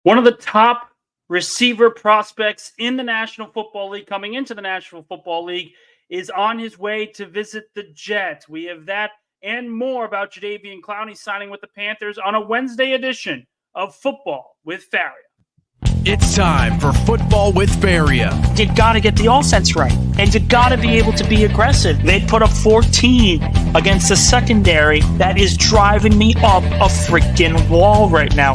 One of the top receiver prospects in the National Football League coming into the National Football League is on his way to visit the Jets. We have that and more about Jadeveon Clowney signing with the Panthers on a Wednesday edition of Football with Faria. It's time for Football with Faria. You got to get the offense right, and you got to be able to be aggressive. They put up 14 against the secondary. That is driving me up a freaking wall right now.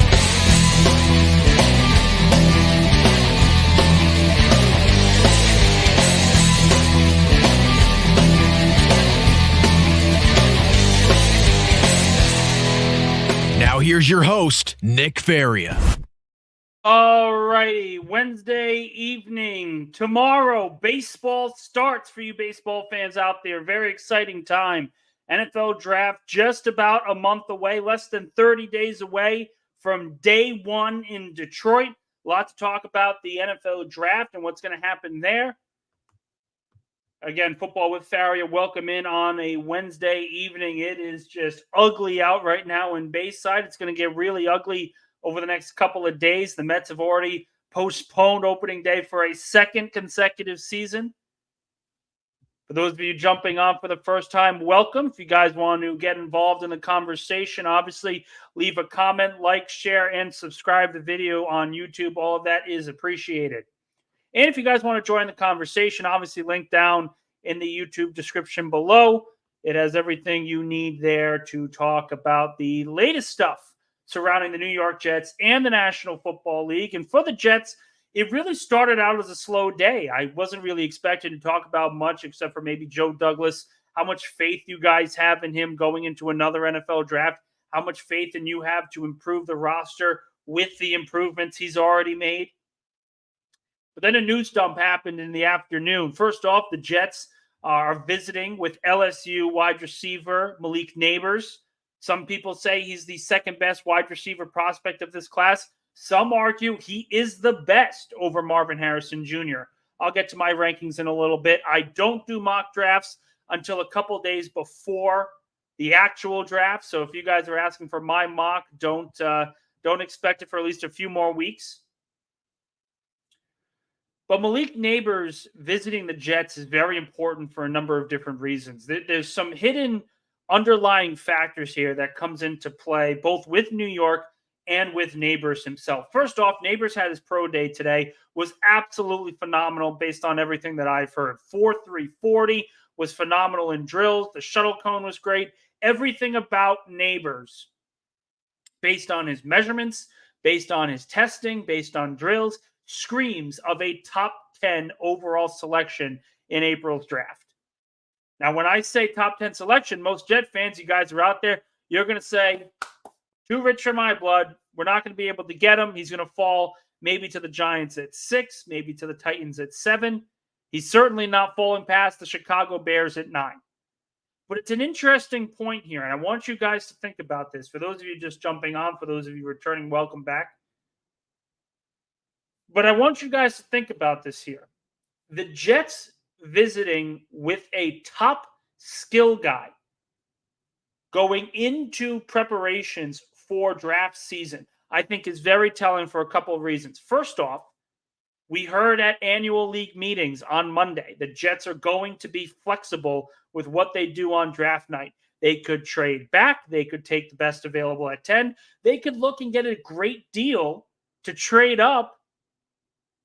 Now here's your host, Nick Faria. All righty, Wednesday evening. Tomorrow, baseball starts for you baseball fans out there. Very exciting time. NFL draft just about a month away, less than 30 days away from day one in Detroit. A lot to talk about the NFL draft and what's going to happen there. Again, Football with Faria, welcome in on a Wednesday evening. It is just ugly out right now in Bayside. It's going to get really ugly over the next couple of days. The Mets have already postponed opening day for a second consecutive season. For those of you jumping on for the first time, welcome. If you guys want to get involved in the conversation, obviously leave a comment, like, share, and subscribe to the video on YouTube. All of that is appreciated. And if you guys want to join the conversation, obviously link down in the YouTube description below. It has everything you need there to talk about the latest stuff surrounding the New York Jets and the National Football League. And for the Jets, it really started out as a slow day. I wasn't really expecting to talk about much except for maybe Joe Douglas, how much faith you guys have in him going into another NFL draft, how much faith in you have to improve the roster with the improvements he's already made. But then a news dump happened in the afternoon. First off, the Jets are visiting with LSU wide receiver Malik Nabers. Some people say he's the second best wide receiver prospect of this class. Some argue he is the best over Marvin Harrison Jr. I'll get to my rankings in a little bit. I don't do mock drafts until a couple days before the actual draft. So if you guys are asking for my mock, don't expect it for at least a few more weeks. But Malik Nabers visiting the Jets is very important for a number of different reasons. There's some hidden underlying factors here that comes into play both with New York and with Nabers himself. First off, Nabers had his pro day today, was absolutely phenomenal based on everything that I've heard. 4.340 was phenomenal in drills. The shuttle cone was great. Everything about Nabers, based on his measurements, based on his testing, based on drills, screams of a top 10 overall selection in April's draft. Now, when I say top 10 selection, most Jet fans, you guys are out there, you're going to say, too rich for my blood. We're not going to be able to get him. He's going to fall maybe to the Giants at 6, maybe to the Titans at 7. He's certainly not falling past the Chicago Bears at 9. But it's an interesting point here, and I want you guys to think about this. For those of you just jumping on, for those of you returning, welcome back. But I want you guys to think about this here. The Jets visiting with a top skill guy going into preparations for draft season, I think is very telling for a couple of reasons. First off, we heard at annual league meetings on Monday, the Jets are going to be flexible with what they do on draft night. They could trade back. They could take the best available at 10. They could look and get a great deal to trade up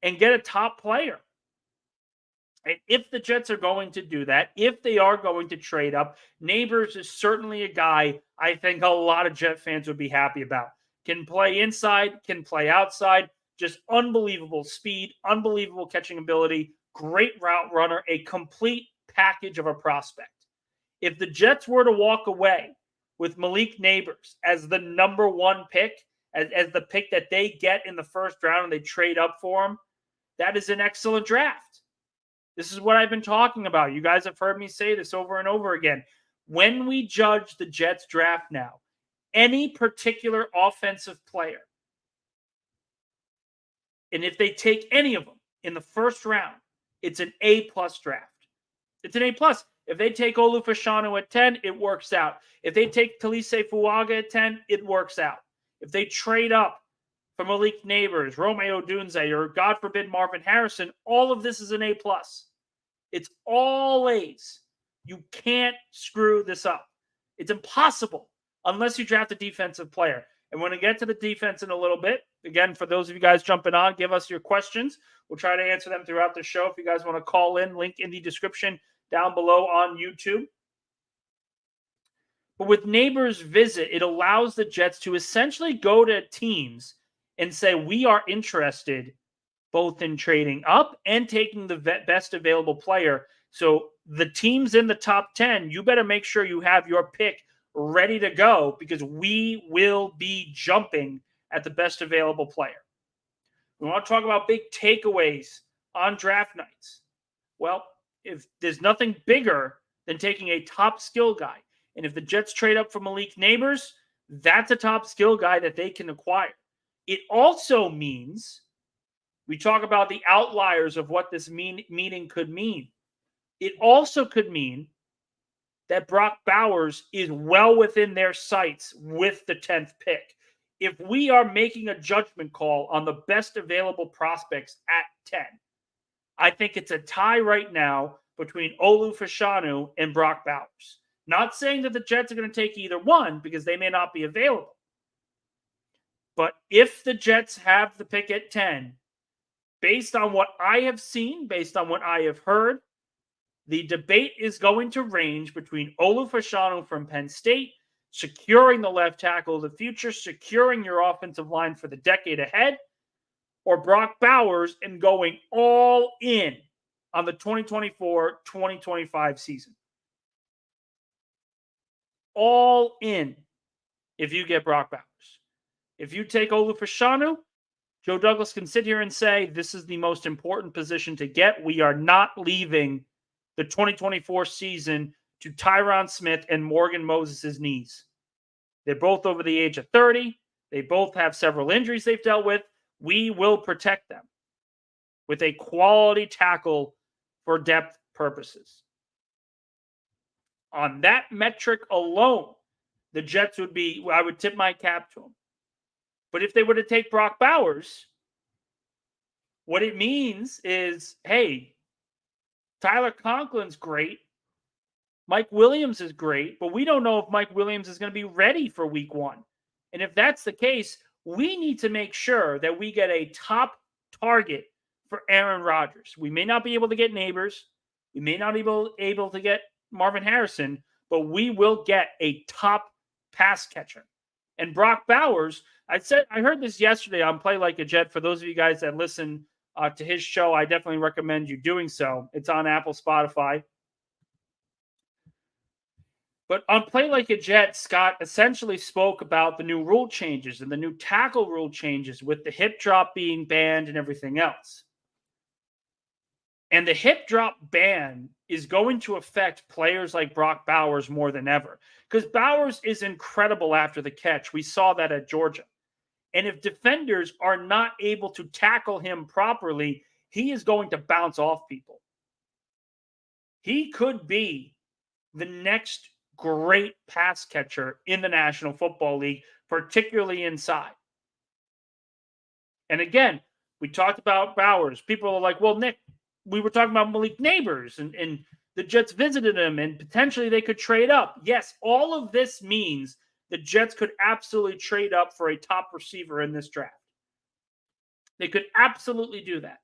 and get a top player. And if the Jets are going to do that, if they are going to trade up, Nabers is certainly a guy I think a lot of Jet fans would be happy about. Can play inside, can play outside, just unbelievable speed, unbelievable catching ability, great route runner, a complete package of a prospect. If the Jets were to walk away with Malik Nabers as the number one pick, as the pick that they get in the first round and they trade up for him, that is an excellent draft. This is what I've been talking about. You guys have heard me say this over and over again. When we judge the Jets draft now, any particular offensive player, and if they take any of them in the first round, it's an A-plus draft. It's an A-plus. If they take Olu Fashanu at 10, it works out. If they take Talise Fuaga at 10, it works out. If they trade up for Malik Neighbors, Romeo Dunze, or God forbid Marvin Harrison, all of this is an A+. It's all A's. You can't screw this up. It's impossible unless you draft a defensive player. And when I get to the defense in a little bit, again, for those of you guys jumping on, give us your questions. We'll try to answer them throughout the show. If you guys want to call in, link in the description down below on YouTube. But with Neighbors' visit, it allows the Jets to essentially go to teams and say, we are interested both in trading up and taking the best available player. So the teams in the top 10, you better make sure you have your pick ready to go because we will be jumping at the best available player. We want to talk about big takeaways on draft nights. Well, if there's nothing bigger than taking a top skill guy, and if the Jets trade up for Malik Neighbors, that's a top skill guy that they can acquire. It also means we talk about the outliers of what this meeting could mean. It also could mean that Brock Bowers is well within their sights with the 10th pick. If we are making a judgment call on the best available prospects at 10, I think it's a tie right now between Olu Fashanu and Brock Bowers. Not saying that the Jets are going to take either one because they may not be available. But if the Jets have the pick at 10, based on what I have seen, based on what I have heard, the debate is going to range between Olu Fashanu from Penn State, securing the left tackle of the future, securing your offensive line for the decade ahead, or Brock Bowers and going all in on the 2024-2025 season. All in if you get Brock Bowers. If you take Olu Fashanu, Joe Douglas can sit here and say, this is the most important position to get. We are not leaving the 2024 season to Tyron Smith and Morgan Moses' knees. They're both over the age of 30. They both have several injuries they've dealt with. We will protect them with a quality tackle for depth purposes. On that metric alone, the Jets would be, I would tip my cap to them. But if they were to take Brock Bowers, what it means is, hey, Tyler Conklin's great. Mike Williams is great, but we don't know if Mike Williams is going to be ready for week 1. And if that's the case, we need to make sure that we get a top target for Aaron Rodgers. We may not be able to get Neighbors. We may not be able to get Marvin Harrison, but we will get a top pass catcher. And Brock Bowers, I heard this yesterday on Play Like a Jet. For those of you guys that listen to his show, I definitely recommend you doing so. It's on Apple, Spotify. But on Play Like a Jet, Scott essentially spoke about the new rule changes and the new tackle rule changes with the hip drop being banned and everything else. And the hip drop ban is going to affect players like Brock Bowers more than ever. Because Bowers is incredible after the catch. We saw that at Georgia. And if defenders are not able to tackle him properly, he is going to bounce off people. He could be the next great pass catcher in the National Football League, particularly inside. And again, we talked about Bowers. People are like, well, Nick, we were talking about Malik Neighbors and the Jets visited him and potentially they could trade up. Yes, all of this means the Jets could absolutely trade up for a top receiver in this draft. They could absolutely do that.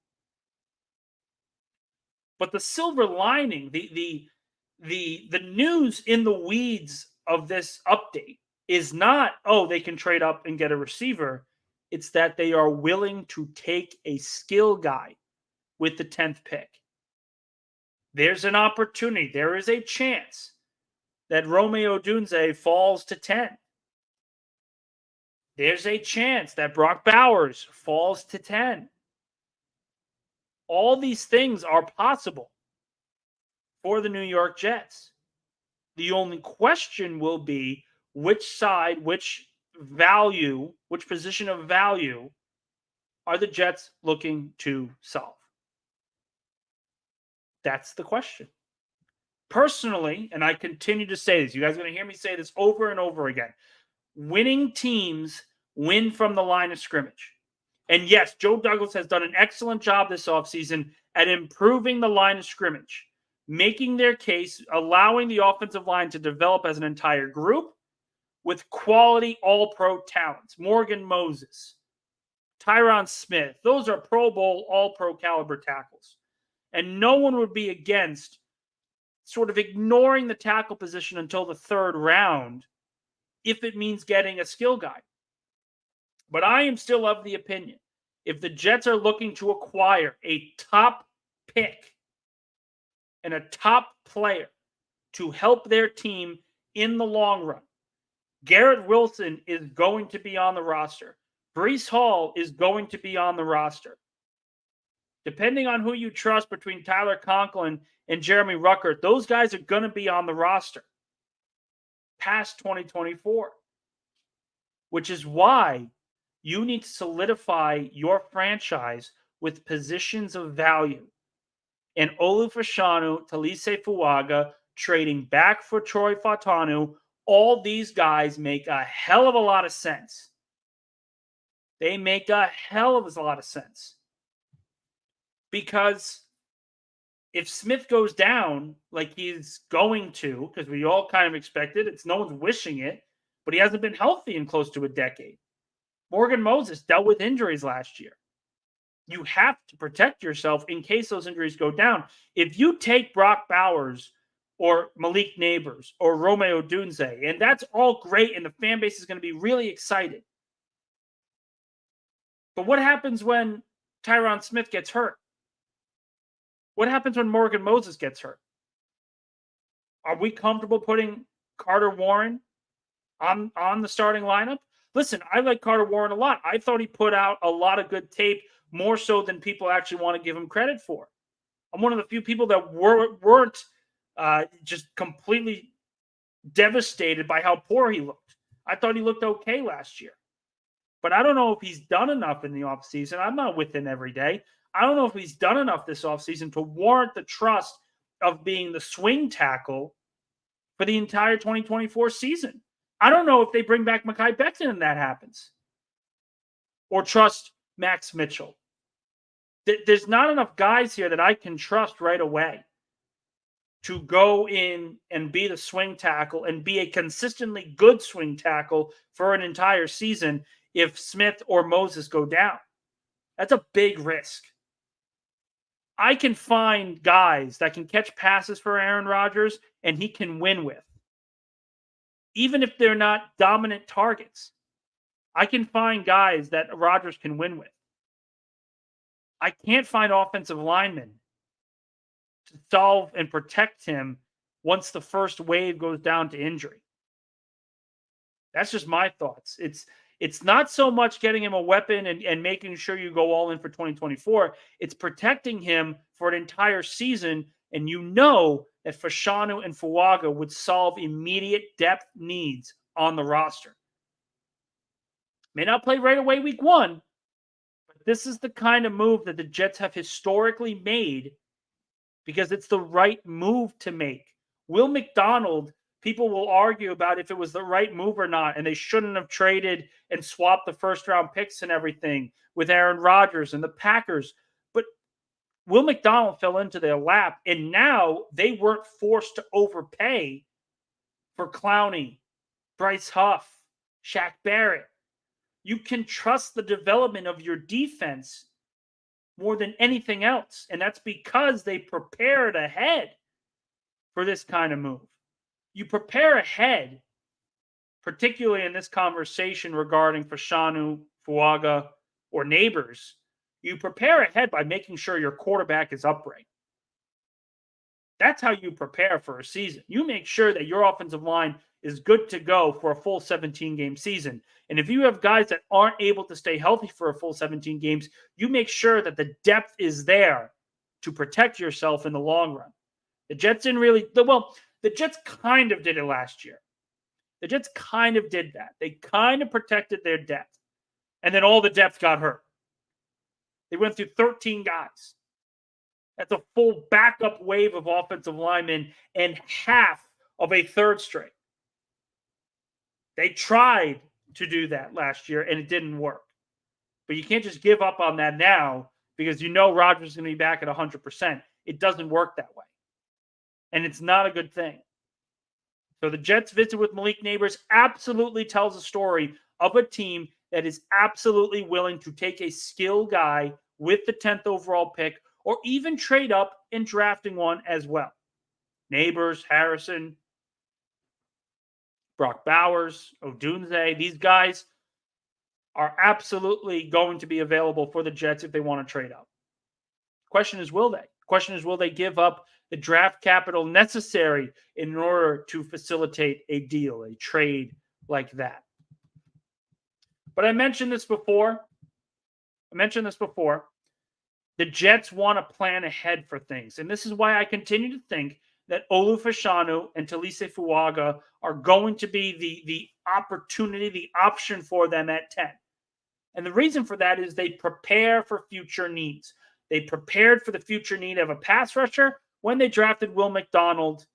But the silver lining, the news in the weeds of this update is not, oh, they can trade up and get a receiver. It's that they are willing to take a skill guy with the 10th pick. There's an opportunity. There is a chance that Romeo Dunze falls to 10. There's a chance that Brock Bowers falls to 10. All these things are possible for the New York Jets. The only question will be which side, which value, which position of value are the Jets looking to solve? That's the question. Personally, and I continue to say this, you guys are going to hear me say this over and over again. Winning teams win from the line of scrimmage. And yes, Joe Douglas has done an excellent job this offseason at improving the line of scrimmage, making their case, allowing the offensive line to develop as an entire group with quality all-pro talents. Morgan Moses, Tyron Smith. Those are Pro Bowl, all-pro caliber tackles. And no one would be against sort of ignoring the tackle position until the third round if it means getting a skill guy. But I am still of the opinion, if the Jets are looking to acquire a top pick and a top player to help their team in the long run, Garrett Wilson is going to be on the roster. Breece Hall is going to be on the roster. Depending on who you trust between Tyler Conklin and Jeremy Ruckert, those guys are going to be on the roster past 2024, which is why you need to solidify your franchise with positions of value. And Olu Fashanu, Talise Fuaga, trading back for Troy Fautanu, all these guys make a hell of a lot of sense. They make a hell of a lot of sense. Because if Smith goes down like he's going to, because we all kind of expected, no one's wishing it, but he hasn't been healthy in close to a decade. Morgan Moses dealt with injuries last year. You have to protect yourself in case those injuries go down. If you take Brock Bowers or Malik Neighbors or Romeo Dunze, and that's all great, and the fan base is going to be really excited. But what happens when Tyron Smith gets hurt? What happens when Morgan Moses gets hurt? Are we comfortable putting Carter Warren on the starting lineup? Listen, I like Carter Warren a lot. I thought he put out a lot of good tape, more so than people actually want to give him credit for. I'm one of the few people that weren't just completely devastated by how poor he looked. I thought he looked okay last year. But I don't know if he's done enough in the offseason. I'm not with him every day. I don't know if he's done enough this offseason to warrant the trust of being the swing tackle for the entire 2024 season. I don't know if they bring back Mekhi Becton and that happens. Or trust Max Mitchell. There's not enough guys here that I can trust right away to go in and be the swing tackle and be a consistently good swing tackle for an entire season if Smith or Moses go down. That's a big risk. I can find guys that can catch passes for Aaron Rodgers and he can win with. Even if they're not dominant targets, I can find guys that Rodgers can win with. I can't find offensive linemen to solve and protect him once the first wave goes down to injury. That's just my thoughts. It's not so much getting him a weapon and making sure you go all in for 2024. It's protecting him for an entire season, and you know that Fashanu and Fuaga would solve immediate depth needs on the roster. May not play right away week one, but this is the kind of move that the Jets have historically made because it's the right move to make. Will McDonald, people will argue about if it was the right move or not, and they shouldn't have traded and swapped the first-round picks and everything with Aaron Rodgers and the Packers. But Will McDonald fell into their lap, and now they weren't forced to overpay for Clowney, Bryce Huff, Shaq Barrett. You can trust the development of your defense more than anything else, and that's because they prepared ahead for this kind of move. You prepare ahead, particularly in this conversation regarding Fashanu, Fuaga, or Neighbors. You prepare ahead by making sure your quarterback is upright. That's how you prepare for a season. You make sure that your offensive line is good to go for a full 17-game season. And if you have guys that aren't able to stay healthy for a full 17 games, you make sure that the depth is there to protect yourself in the long run. The Jets didn't really, the Jets kind of did it last year. The Jets kind of did that. They kind of protected their depth. And then all the depth got hurt. They went through 13 guys. That's a full backup wave of offensive linemen and half of a third string. They tried to do that last year, and it didn't work. But you can't just give up on that now because you know Rodgers is going to be back at 100%. It doesn't work that way. And it's not a good thing. So the Jets' visit with Malik Neighbors absolutely tells a story of a team that is absolutely willing to take a skill guy with the 10th overall pick or even trade up in drafting one as well. Neighbors, Harrison, Brock Bowers, Odunze, these guys are absolutely going to be available for the Jets if they want to trade up. Question is, will they? Question is, will they give up the draft capital necessary in order to facilitate a deal, a trade like that? But I mentioned this before. The Jets want to plan ahead for things. And this is why I continue to think that Olu Fashanu and Talise Fuaga are going to be the opportunity, the option for them at 10. And the reason for that is they prepare for future needs. They prepared for the future need of a pass rusher when they drafted Will McDonald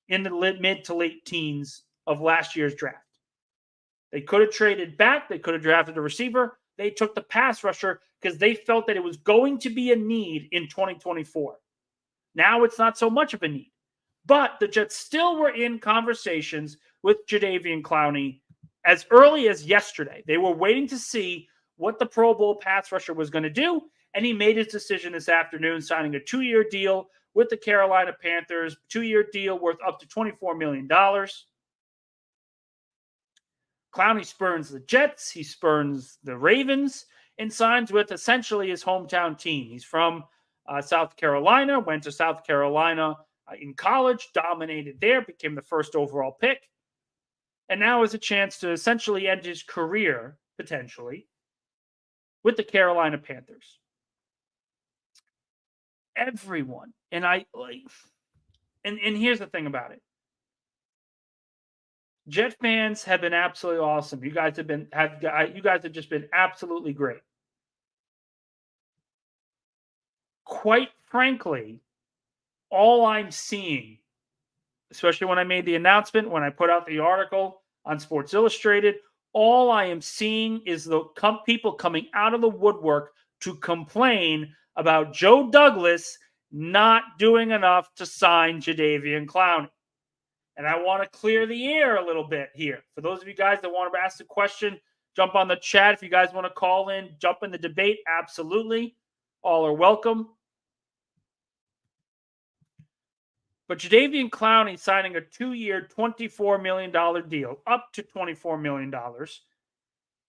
in the mid to late teens of last year's draft. They could have traded back. They could have drafted a receiver. They took the pass rusher because they felt that it was going to be a need in 2024. Now it's not so much of a need. But the Jets still were in conversations with Jadeveon Clowney as early as yesterday. They were waiting to see what the Pro Bowl pass rusher was going to do, and he made his decision this afternoon, signing a 2-year deal with the Carolina Panthers, 2-year deal worth up to $24 million. Clowney spurns the Jets, he spurns the Ravens, and signs with essentially his hometown team. He's from South Carolina, went to South Carolina in college, dominated there, became the first overall pick, and now has a chance to essentially end his career, potentially, with the Carolina Panthers. Everyone, and here's the thing about it. Jet fans have been absolutely awesome. You guys have just been absolutely great. Quite frankly, all I'm seeing, especially when I made the announcement, when I put out the article on Sports Illustrated, all I am seeing is the people coming out of the woodwork to complain about Joe Douglas not doing enough to sign Jadeveon Clowney. And I want to clear the air a little bit here. For those of you guys that want to ask a question, jump on the chat. If you guys want to call in, jump in the debate, absolutely. All are welcome. But Jadeveon Clowney signing a 2-year, $24 million deal, up to $24 million,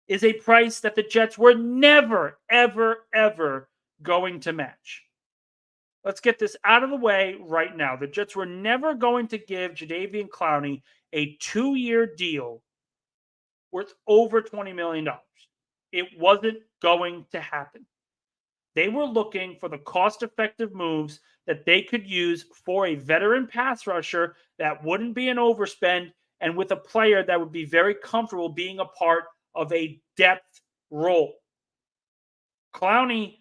is a price that the Jets were never, ever, ever going to match. Let's get this out of the way right now. The Jets were never going to give Jadeveon Clowney a 2-year deal worth over $20 million. It wasn't going to happen. They were looking for the cost-effective moves that they could use for a veteran pass rusher that wouldn't be an overspend and with a player that would be very comfortable being a part of a depth role. Clowney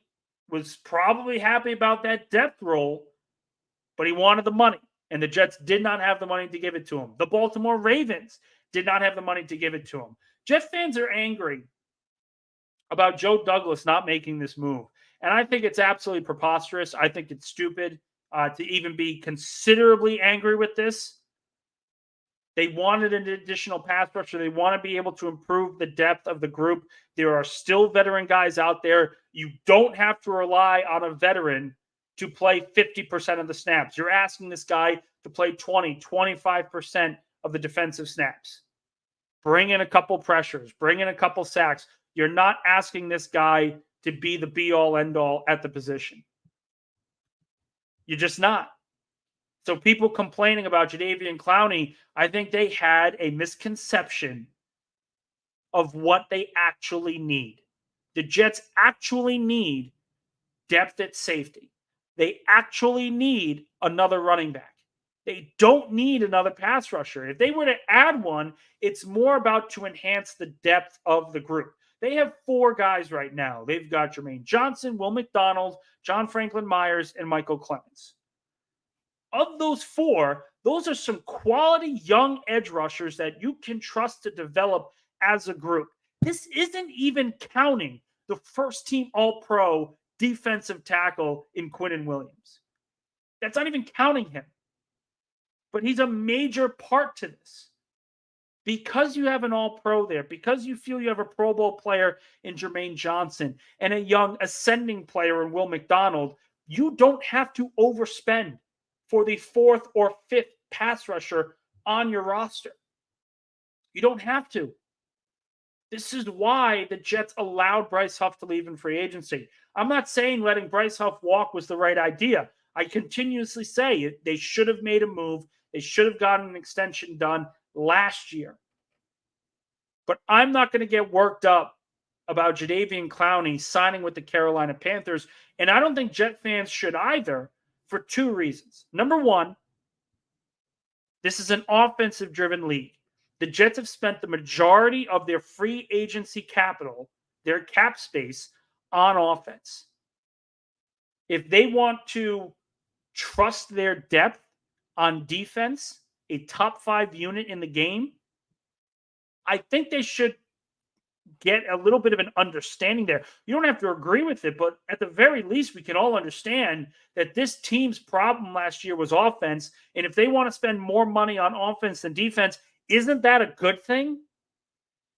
was probably happy about that depth role, but he wanted the money, and the Jets did not have the money to give it to him. The Baltimore Ravens did not have the money to give it to him. Jet fans are angry about Joe Douglas not making this move, and I think it's absolutely preposterous. I think it's stupid to even be considerably angry with this. They wanted an additional pass rusher. They want to be able to improve the depth of the group. There are still veteran guys out there. You don't have to rely on a veteran to play 50% of the snaps. You're asking this guy to play 20, 25% of the defensive snaps. Bring in a couple pressures. Bring in a couple sacks. You're not asking this guy to be the be-all, end-all at the position. You're just not. So people complaining about Jadeveon Clowney, I think they had a misconception of what they actually need. The Jets actually need depth at safety. They actually need another running back. They don't need another pass rusher. If they were to add one, it's more about to enhance the depth of the group. They have 4 guys right now. They've got Jermaine Johnson, Will McDonald, John Franklin Myers, and Michael Clemens. Of those 4, those are some quality young edge rushers that you can trust to develop as a group. This isn't even counting the first team All-Pro defensive tackle in Quinnen Williams. That's not even counting him. But he's a major part to this. Because you have an All-Pro there, because you feel you have a Pro Bowl player in Jermaine Johnson and a young ascending player in Will McDonald, you don't have to overspend for the 4th or 5th pass rusher on your roster. You don't have to. This is why the Jets allowed Bryce Huff to leave in free agency. I'm not saying letting Bryce Huff walk was the right idea. I continuously say they should have made a move. They should have gotten an extension done last year. But I'm not going to get worked up about Jadeveon Clowney signing with the Carolina Panthers. And I don't think Jet fans should either, for 2 reasons. Number one, this is an offensive-driven league. The Jets have spent the majority of their free agency capital, their cap space, on offense. If they want to trust their depth on defense, a top 5 unit in the game, I think they should get a little bit of an understanding there. You don't have to agree with it, but at the very least, we can all understand that this team's problem last year was offense. And if they want to spend more money on offense than defense, isn't that a good thing?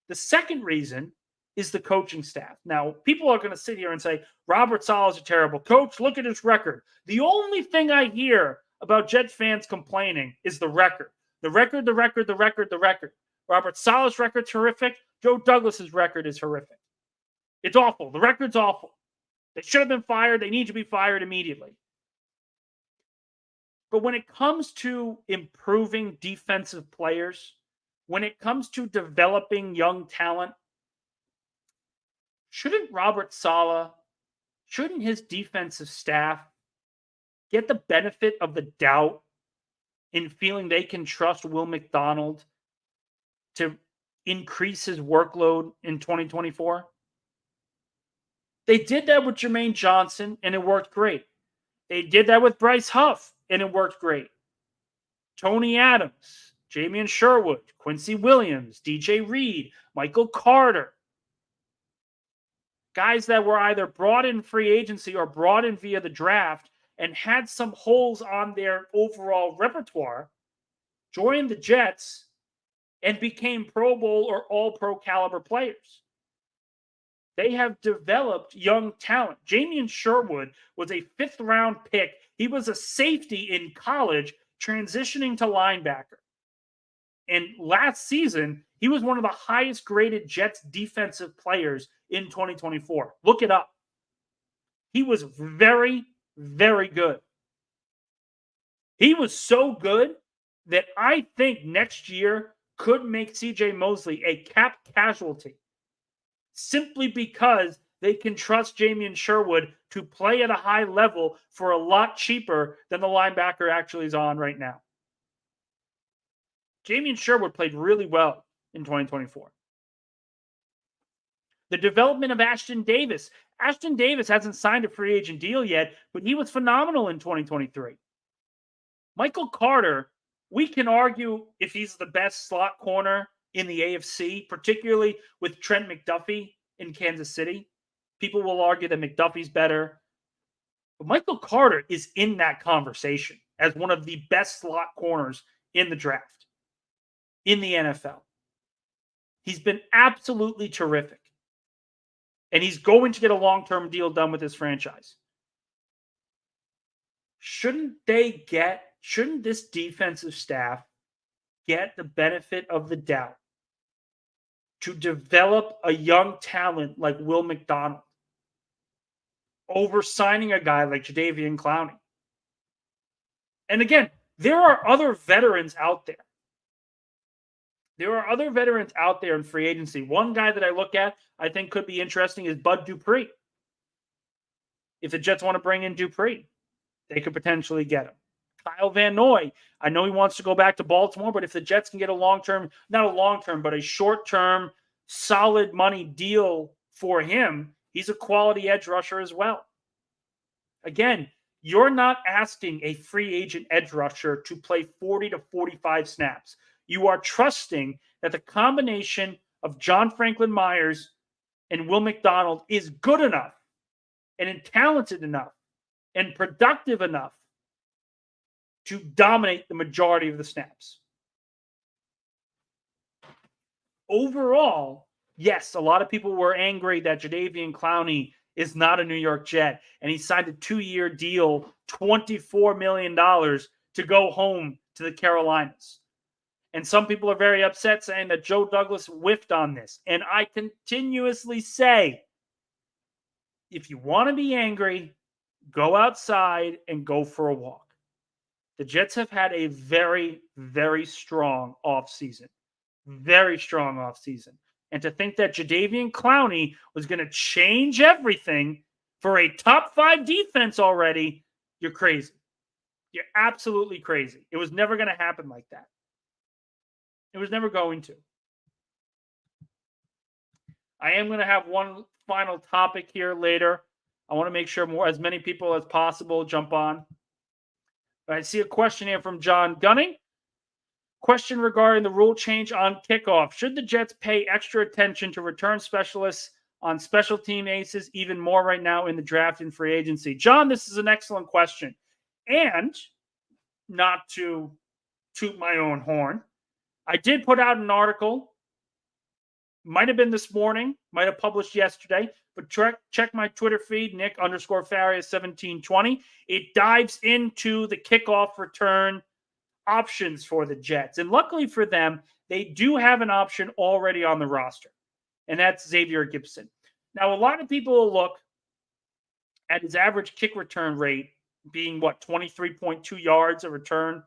The second reason is the coaching staff. Now, people are going to sit here and say, Robert Saleh's a terrible coach. Look at his record. The only thing I hear about Jets fans complaining is the record. The record. Robert Saleh's record's horrific. Joe Douglas's record is horrific. It's awful. The record's awful. They should have been fired. They need to be fired immediately. But when it comes to improving defensive players, when it comes to developing young talent, shouldn't Robert Saleh, shouldn't his defensive staff get the benefit of the doubt in feeling they can trust Will McDonald to increase his workload in 2024? They did that with Jermaine Johnson, and it worked great. They did that with Bryce Huff, and it worked great. Tony Adams, Jamian Sherwood, Quincy Williams, DJ Reed, Michael Carter. Guys that were either brought in free agency or brought in via the draft and had some holes on their overall repertoire, joined the Jets and became Pro Bowl or All-Pro caliber players. They have developed young talent. Jamian Sherwood was a 5th-round pick. He was a safety in college, transitioning to linebacker. And last season, he was one of the highest-graded Jets defensive players in 2024. Look it up. He was very, very good. He was so good that I think next year could make CJ Mosley a cap casualty simply because they can trust Jamian Sherwood to play at a high level for a lot cheaper than the linebacker actually is on right now. Jamian Sherwood played really well in 2024. The development of Ashton Davis. Ashton Davis hasn't signed a free agent deal yet, but he was phenomenal in 2023. Michael Carter, we can argue if he's the best slot corner in the AFC, particularly with Trent McDuffie in Kansas City. People will argue that McDuffie's better. But Michael Carter is in that conversation as one of the best slot corners in the draft, in the NFL. He's been absolutely terrific. And he's going to get a long-term deal done with his franchise. Shouldn't this defensive staff get the benefit of the doubt to develop a young talent like Will McDonald over signing a guy like Jadeveon Clowney? And again, there are other veterans out there. There are other veterans out there in free agency. One guy that I look at, I think could be interesting, is Bud Dupree. If the Jets want to bring in Dupree, they could potentially get him. Kyle Van Noy, I know he wants to go back to Baltimore, but if the Jets can get a long-term, not a long-term, but a short-term, solid money deal for him, he's a quality edge rusher as well. Again, you're not asking a free agent edge rusher to play 40 to 45 snaps. You are trusting that the combination of John Franklin Myers and Will McDonald is good enough and talented enough and productive enough to dominate the majority of the snaps. Overall, yes, a lot of people were angry that Jadeveon Clowney is not a New York Jet, and he signed a 2-year deal, $24 million to go home to the Carolinas. And some people are very upset saying that Joe Douglas whiffed on this. And I continuously say, if you want to be angry, go outside and go for a walk. The Jets have had a very, very strong offseason. Very strong offseason. And to think that Jadeveon Clowney was going to change everything for a top 5 defense already, you're crazy. You're absolutely crazy. It was never going to happen like that. It was never going to. I am going to have one final topic here later. I want to make sure as many people as possible jump on. I see a question here from John Gunning. Question regarding the rule change on kickoff. Should the Jets pay extra attention to return specialists on special team aces even more right now in the draft and free agency? John, this is an excellent question. And not to toot my own horn, I did put out an article. Might have been this morning, might have published yesterday, but check my Twitter feed, Nick_Faria1720. It dives into the kickoff return options for the Jets. And luckily for them, they do have an option already on the roster, and that's Xavier Gipson. Now, a lot of people will look at his average kick return rate being, 23.2 yards a return.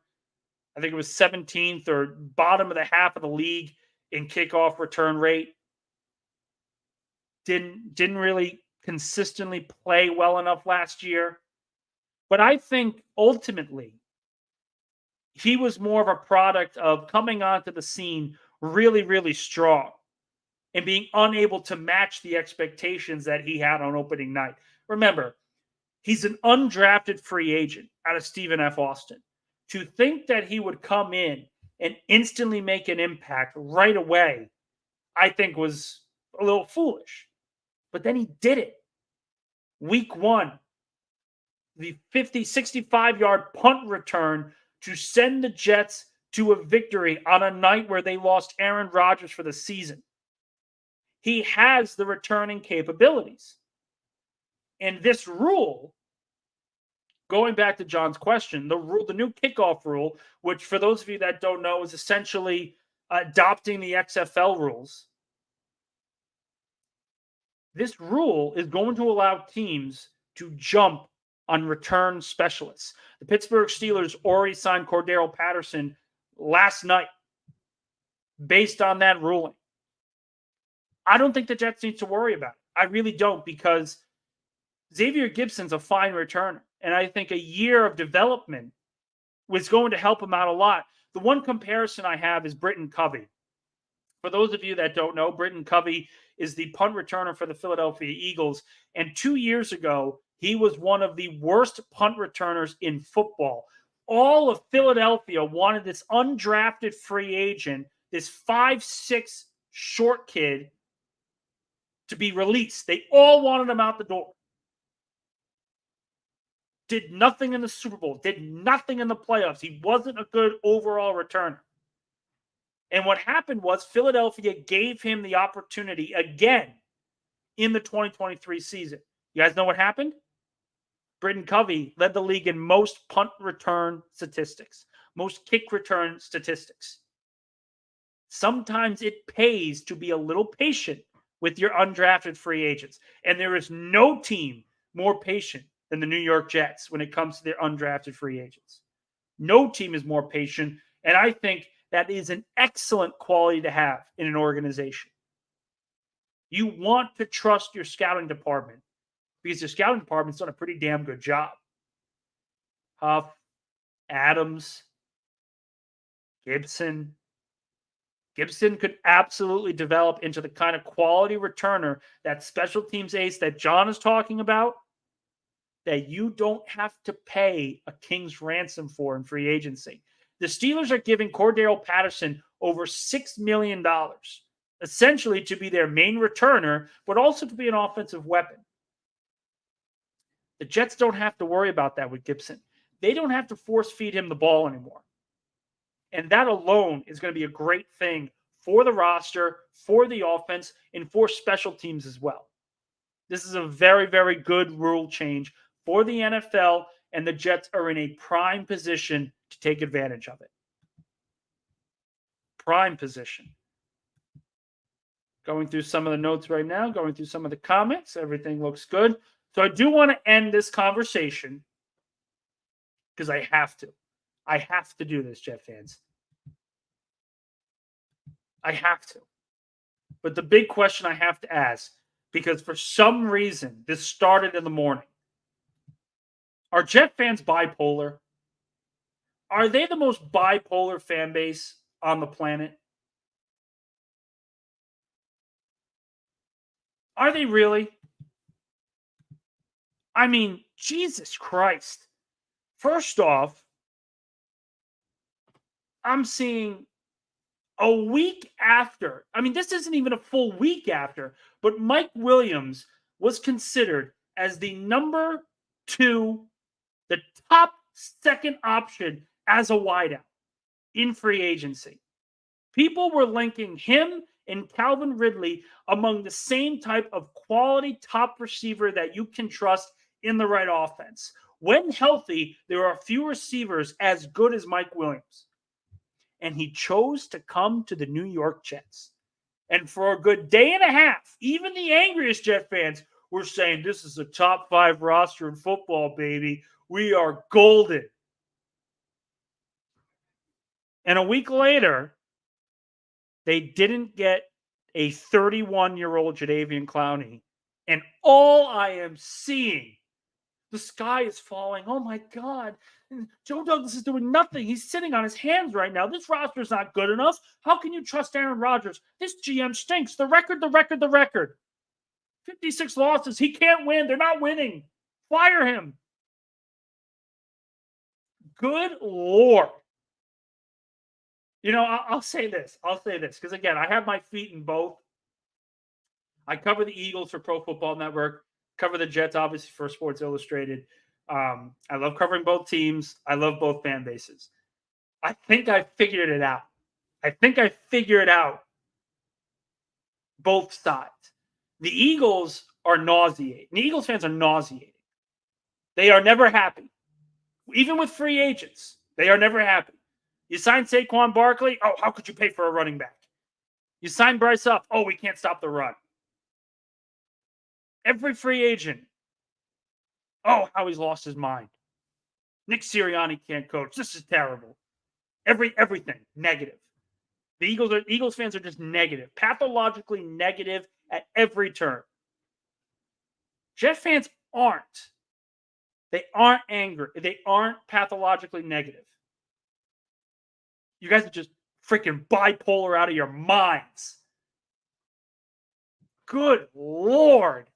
I think it was 17th or bottom of the half of the league in kickoff return rate. Didn't really consistently play well enough last year. But I think ultimately he was more of a product of coming onto the scene really, really strong and being unable to match the expectations that he had on opening night. Remember, he's an undrafted free agent out of Stephen F. Austin. To think that he would come in and instantly make an impact right away, I think was a little foolish. But then he did it. Week 1, the 65-yard punt return to send the Jets to a victory on a night where they lost Aaron Rodgers for the season. He has the returning capabilities. And this rule, going back to John's question, the new kickoff rule, which for those of you that don't know is essentially adopting the XFL rules. This rule is going to allow teams to jump on return specialists. The Pittsburgh Steelers already signed Cordero Patterson last night based on that ruling. I don't think the Jets need to worry about it. I really don't, because Xavier Gipson's a fine returner. And I think a year of development was going to help him out a lot. The one comparison I have is Britton Covey. For those of you that don't know, Britton Covey is the punt returner for the Philadelphia Eagles. And 2 years ago, he was one of the worst punt returners in football. All of Philadelphia wanted this undrafted free agent, this 5'6" short kid, to be released. They all wanted him out the door. Did nothing in the Super Bowl, did nothing in the playoffs. He wasn't a good overall returner. And what happened was Philadelphia gave him the opportunity again in the 2023 season. You guys know what happened? Britton Covey led the league in most punt return statistics, most kick return statistics. Sometimes it pays to be a little patient with your undrafted free agents. And there is no team more patient than the New York Jets when it comes to their undrafted free agents. No team is more patient. And I think that is an excellent quality to have in an organization. You want to trust your scouting department because your scouting department's done a pretty damn good job. Huff, Adams, Gibson. Gibson could absolutely develop into the kind of quality returner, that special teams ace that John is talking about, that you don't have to pay a king's ransom for in free agency. The Steelers are giving Cordero Patterson over $6 million essentially to be their main returner, but also to be an offensive weapon. The Jets don't have to worry about that with Gibson. They don't have to force feed him the ball anymore. And that alone is going to be a great thing for the roster, for the offense, and for special teams as well. This is a very, very good rule change for the NFL, and the Jets are in a prime position to take advantage of it. Prime position. Going through some of the notes right now, going through some of the comments. Everything looks good. So I do want to end this conversation because I have to. I have to do this, Jet fans. I have to. But the big question I have to ask, because for some reason this started in the morning, are Jet fans bipolar? Are they the most bipolar fan base on the planet? Are they really? I mean, Jesus Christ. First off, I'm seeing a week after, I mean, this isn't even a full week after, but Mike Williams was considered as the number 2, the top second option as a wideout in free agency. People were linking him and Calvin Ridley among the same type of quality top receiver that you can trust in the right offense. When healthy, there are few receivers as good as Mike Williams. And he chose to come to the New York Jets. And for a good day and a half, even the angriest Jet fans were saying, this is a top 5 roster in football, baby. We are golden. And a week later, they didn't get a 31-year-old Jadeveon Clowney. And all I am seeing, the sky is falling. Oh, my God. Joe Douglas is doing nothing. He's sitting on his hands right now. This roster is not good enough. How can you trust Aaron Rodgers? This GM stinks. The record. 56 losses. He can't win. They're not winning. Fire him. Good Lord. You know, I'll say this. Because, again, I have my feet in both. I cover the Eagles for Pro Football Network. Cover the Jets, obviously, for Sports Illustrated. I love covering both teams. I love both fan bases. I think I figured it out. Both sides. The Eagles are nauseating. The Eagles fans are nauseating. They are never happy. Even with free agents, they are never happy. You sign Saquon Barkley. Oh, how could you pay for a running back? You sign Bryce Huff. Oh, we can't stop the run. Every free agent. Oh, how he's lost his mind. Nick Sirianni can't coach. This is terrible. Everything negative. The Eagles fans are just negative, pathologically negative at every turn. Jet fans aren't. They aren't angry. They aren't pathologically negative. You guys are just freaking bipolar out of your minds. Good Lord.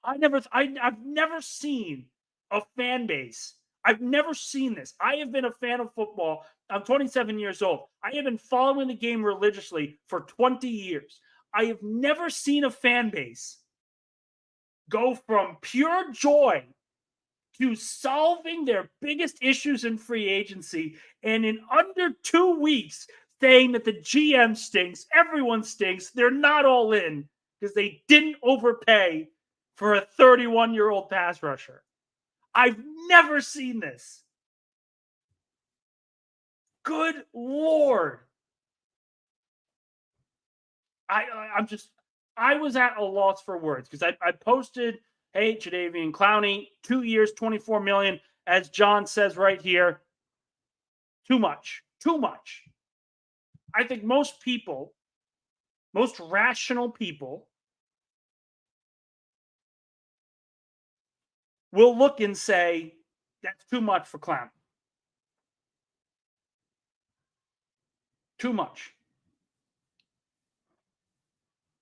I've never seen a fan base. I've never seen this. I have been a fan of football. I'm 27 years old. I have been following the game religiously for 20 years. I have never seen a fan base go from pure joy to solving their biggest issues in free agency, and in under 2 weeks saying that the GM stinks, everyone stinks, they're not all in because they didn't overpay for a 31-year-old pass rusher. I've never seen this. Good Lord. I was at a loss for words because I posted, hey, Jadeveon Clowney, 2 years, $24 million. As John says right here, too much. I think most people, most rational people, will look and say, that's too much for Clowney. Too much.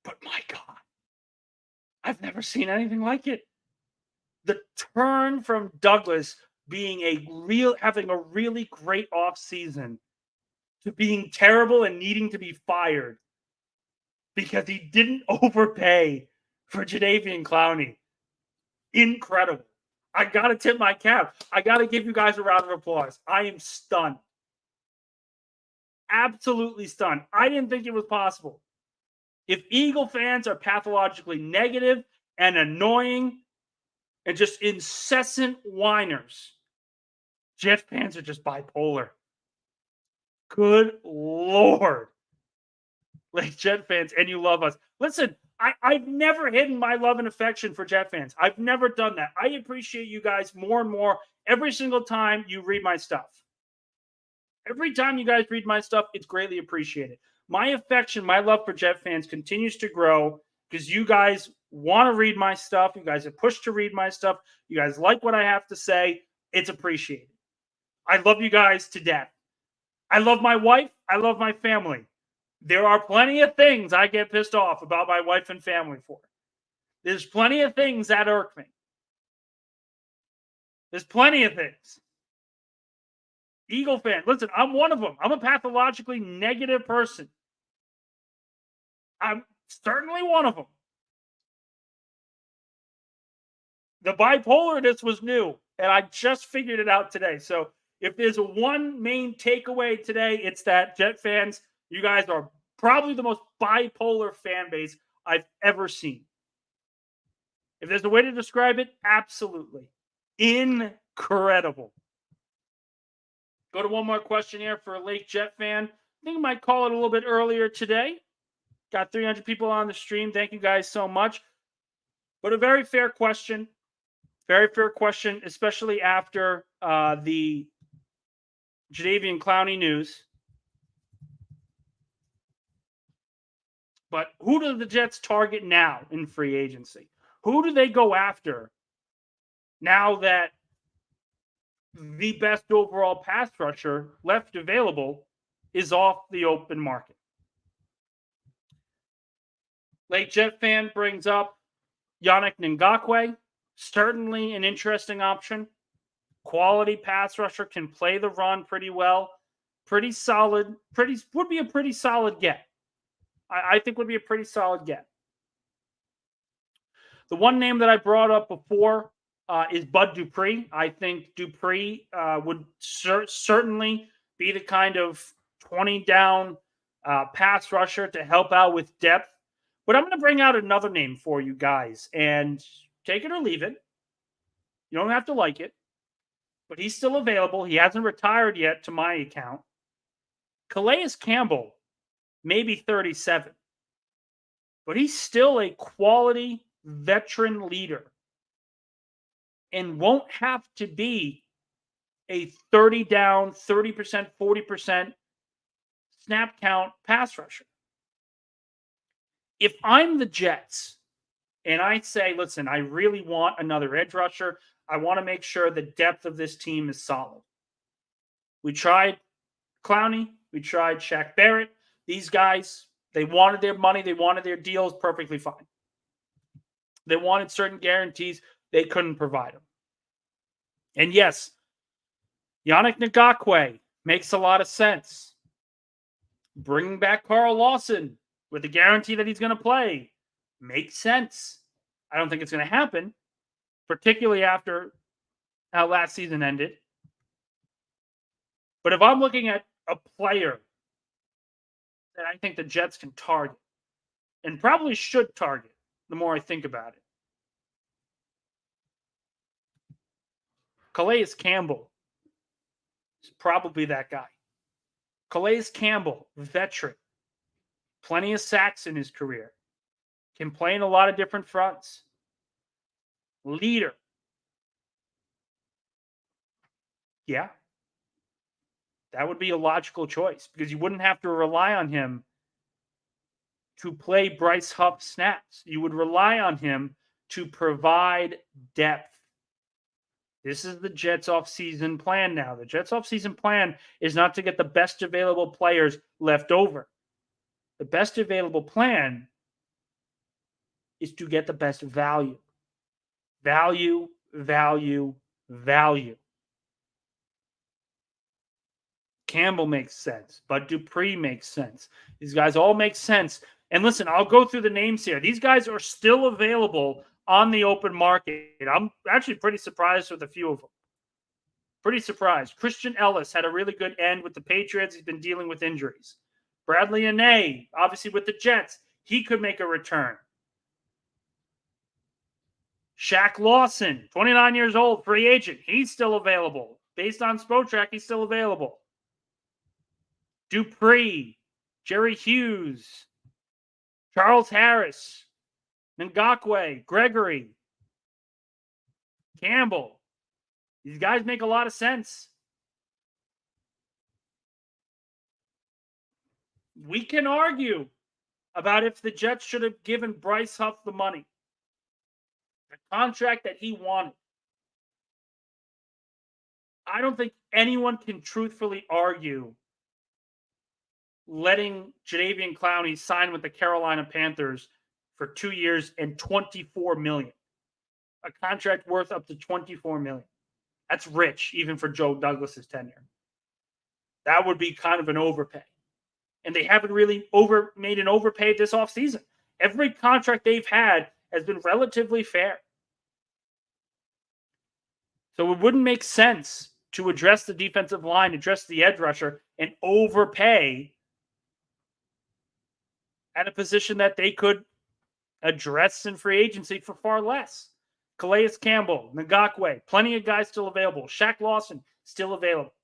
But my God, I've never seen anything like it. The turn from Douglas being having a really great offseason to being terrible and needing to be fired because he didn't overpay for Jadeveon Clowney. Incredible. I got to tip my cap. I got to give you guys a round of applause. I am stunned. Absolutely stunned. I didn't think it was possible. If Eagle fans are pathologically negative and annoying and just incessant whiners, Jet fans are just bipolar. Good Lord. Like Jet fans, and you love us. Listen, I've never hidden my love and affection for Jet fans. I've never done that. I appreciate you guys more and more every single time you read my stuff. Every time you guys read my stuff, it's greatly appreciated. My affection, my love for Jet fans continues to grow because you guys want to read my stuff. You guys are pushed to read my stuff. You guys like what I have to say. It's appreciated. I love you guys to death. I love my wife. I love my family. There are plenty of things I get pissed off about my wife and family for. There's plenty of things that irk me. There's plenty of things. Eagle fan, listen, I'm one of them. I'm a pathologically negative person. I'm certainly one of them. The bipolarness was new, and I just figured it out today. So if there's one main takeaway today, it's that Jet fans, you guys are probably the most bipolar fan base I've ever seen. If there's a way to describe it, absolutely. Incredible. Go to one more question here for a Lake Jet fan. I think I might call it a little bit earlier today. Got 300 people on the stream. Thank you guys so much. But a very fair question. Very fair question, especially after the Jadeveon Clowney news. But who do the Jets target now in free agency? Who do they go after now that the best overall pass rusher left available is off the open market? Late Jet fan brings up Yannick Ngakoue. Certainly an interesting option. Quality pass rusher, can play the run pretty well. Pretty solid. Would be a pretty solid get. I think would be a pretty solid get. The one name that I brought up before is Bud Dupree. I think Dupree would certainly be the kind of 20 down pass rusher to help out with depth. But I'm going to bring out another name for you guys, and take it or leave it. You don't have to like it, but he's still available. He hasn't retired yet to my account. Calais Campbell, maybe 37, but he's still a quality veteran leader and won't have to be a 30 down, 30%, 40% snap count pass rusher. If I'm the Jets and I say, listen, I really want another edge rusher, I want to make sure the depth of this team is solid. We tried Clowney. We tried Shaq Barrett. These guys, they wanted their money. They wanted their deals. Perfectly fine. They wanted certain guarantees. They couldn't provide them. And yes, Yannick Ngakoue makes a lot of sense. Bringing back Carl Lawson with the guarantee that he's going to play makes sense. I don't think it's going to happen, particularly after how last season ended. But if I'm looking at a player that I think the Jets can target, and probably should target the more I think about it, Calais Campbell is probably that guy. Calais Campbell, veteran, plenty of sacks in his career, can play in a lot of different fronts. Leader. Yeah. That would be a logical choice because you wouldn't have to rely on him to play Bryce Huff snaps. You would rely on him to provide depth. This is the Jets offseason plan now. The Jets offseason plan is not to get the best available players left over. The best available plan is to get the best value. Value, value, value. Campbell makes sense, but Dupree makes sense. These guys all make sense. And listen, I'll go through the names here. These guys are still available on the open market. I'm actually pretty surprised with a few of them. Pretty surprised. Christian Ellis had a really good end with the Patriots. He's been dealing with injuries. Bradley Anae, obviously with the Jets, he could make a return. Shaq Lawson, 29 years old, free agent. He's still available. Based on Spotrac, he's still available. Dupree, Jerry Hughes, Charles Harris, Ngakwe, Gregory, Campbell. These guys make a lot of sense. We can argue about if the Jets should have given Bryce Huff the money, the contract that he wanted. I don't think anyone can truthfully argue letting Jadeveon Clowney sign with the Carolina Panthers for 2 years and $24 million. A contract worth up to $24 million. That's rich, even for Joe Douglas's tenure. That would be kind of an overpay. And they haven't really made an overpay this offseason. Every contract they've had has been relatively fair. So it wouldn't make sense to address the defensive line, address the edge rusher, and overpay at a position that they could address in free agency for far less. Calais Campbell, Ngakwe, plenty of guys still available. Shaq Lawson, still available.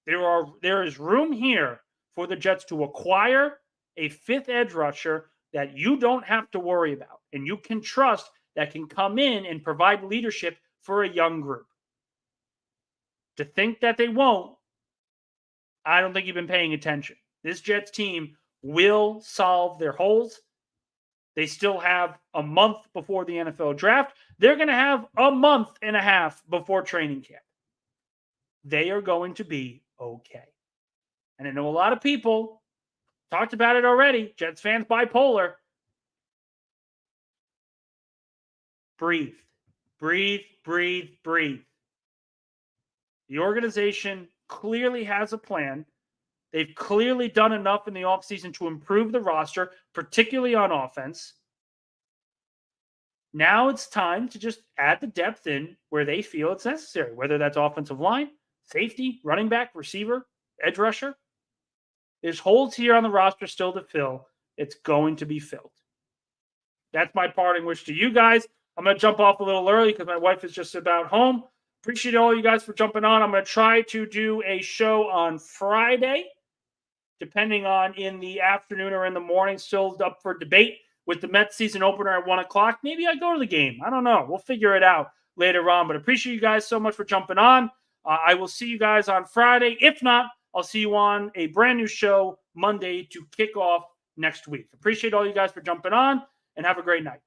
There is room here for the Jets to acquire a fifth edge rusher that you don't have to worry about and you can trust that can come in and provide leadership for a young group. To think that they won't, I don't think you've been paying attention. This Jets team will solve their holes. They still have a month before the NFL draft. They're going to have a month and a half before training camp. They are going to be okay. And I know a lot of people talked about it already. Jets fans bipolar. Breathe. Breathe, breathe, breathe. The organization clearly has a plan. They've clearly done enough in the offseason to improve the roster, particularly on offense. Now it's time to just add the depth in where they feel it's necessary, whether that's offensive line, safety, running back, receiver, edge rusher. There's holes here on the roster still to fill. It's going to be filled. That's my parting wish to you guys. I'm going to jump off a little early because my wife is just about home. Appreciate all you guys for jumping on. I'm going to try to do a show on Friday, depending on in the afternoon or in the morning. Still up for debate with the Mets season opener at 1 o'clock. Maybe I go to the game. I don't know. We'll figure it out later on. But appreciate you guys so much for jumping on. I will see you guys on Friday. If not, I'll see you on a brand new show Monday to kick off next week. Appreciate all you guys for jumping on, and have a great night.